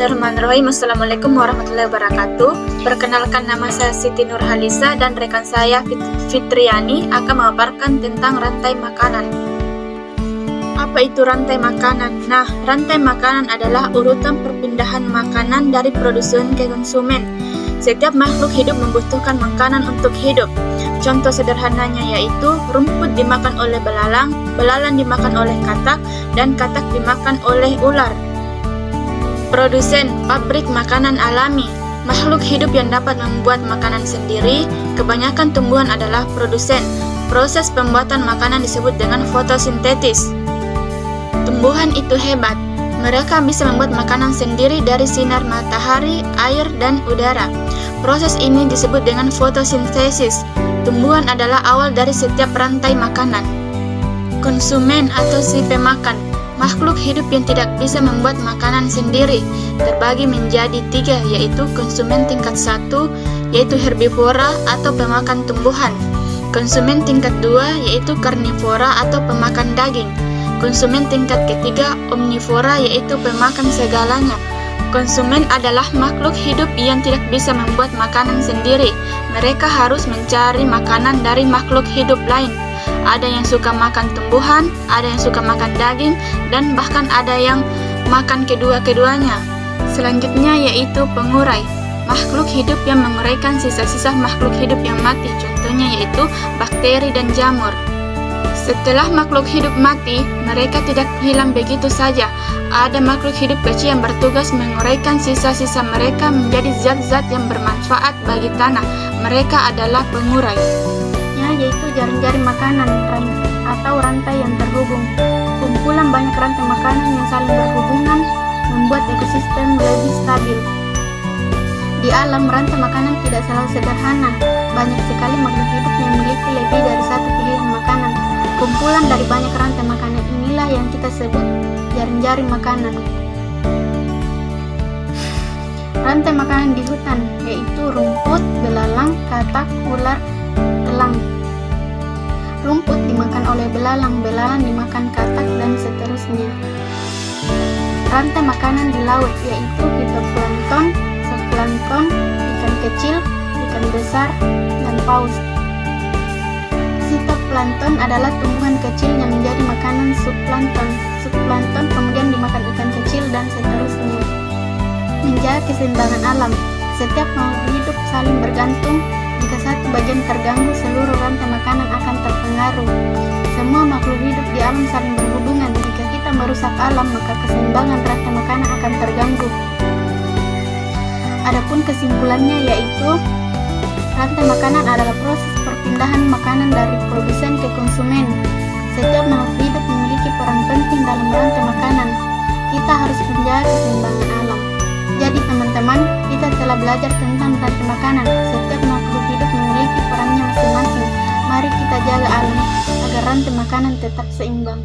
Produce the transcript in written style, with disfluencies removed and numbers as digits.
Bismillahirrahmanirrahim. Assalamualaikum warahmatullahi wabarakatuh. Perkenalkan, nama saya Siti Nurhalisa dan rekan saya Fitriani akan memaparkan tentang rantai makanan. Apa itu rantai makanan? Nah, rantai makanan adalah urutan perpindahan makanan dari produsen ke konsumen. Setiap makhluk hidup membutuhkan makanan untuk hidup. Contoh sederhananya yaitu rumput dimakan oleh belalang, belalang dimakan oleh katak, dan katak dimakan oleh ular. Produsen, pabrik makanan alami. Makhluk hidup yang dapat membuat makanan sendiri, kebanyakan tumbuhan adalah produsen. Proses pembuatan makanan disebut dengan fotosintesis. Tumbuhan itu hebat. Mereka bisa membuat makanan sendiri dari sinar matahari, air, dan udara. Proses ini disebut dengan fotosintesis. Tumbuhan adalah awal dari setiap rantai makanan. Konsumen atau si pemakan. Makhluk hidup yang tidak bisa membuat makanan sendiri terbagi menjadi 3, yaitu konsumen tingkat 1, yaitu herbivora atau pemakan tumbuhan. Konsumen tingkat 2, yaitu karnivora atau pemakan daging. Konsumen tingkat ketiga, omnivora, yaitu pemakan segalanya. Konsumen adalah makhluk hidup yang tidak bisa membuat makanan sendiri. Mereka harus mencari makanan dari makhluk hidup lain. Ada yang suka makan tumbuhan, ada yang suka makan daging, dan bahkan ada yang makan kedua-keduanya. Selanjutnya yaitu pengurai. Makhluk hidup yang menguraikan sisa-sisa makhluk hidup yang mati, contohnya yaitu bakteri dan jamur. Setelah makhluk hidup mati, mereka tidak hilang begitu saja. Ada makhluk hidup kecil yang bertugas menguraikan sisa-sisa mereka menjadi zat-zat yang bermanfaat bagi tanah. Mereka adalah pengurai. Yaitu jaring-jaring makanan atau rantai yang terhubung. Kumpulan banyak rantai makanan yang saling berhubungan membuat ekosistem lebih stabil. Di alam, rantai makanan tidak selalu sederhana. Banyak sekali makhluk hidup yang memiliki lebih dari satu pilihan makanan. Kumpulan dari banyak rantai makanan inilah yang kita sebut jaring-jaring makanan. Rantai makanan di hutan yaitu rumput, belalang, katak, ular, elang. Rumput dimakan oleh belalang, belalang dimakan katak, dan seterusnya. Rantai makanan di laut yaitu fitoplankton, zooplankton, ikan kecil, ikan besar, dan paus. Zooplankton adalah tumbuhan kecil yang menjadi makanan zooplankton. Zooplankton kemudian dimakan ikan kecil, dan seterusnya. Menjaga keseimbangan alam. Setiap makhluk hidup saling bergantung. Jika satu bagian terganggu, seluruh rantai makanan akan terpengaruh. Semua makhluk hidup di alam saling berhubungan. Jika kita merusak alam, maka keseimbangan rantai makanan akan terganggu. Adapun kesimpulannya yaitu rantai makanan adalah proses perpindahan makanan dari produsen ke konsumen. Setiap makhluk hidup memiliki peran penting dalam rantai makanan. Kita harus menjaga keseimbangan alam. Jadi teman-teman, kita telah belajar tentang rantai makanan. Setiap makhluk hidup memiliki perannya masing-masing. Mari kita jaga alam agar rantai makanan tetap seimbang.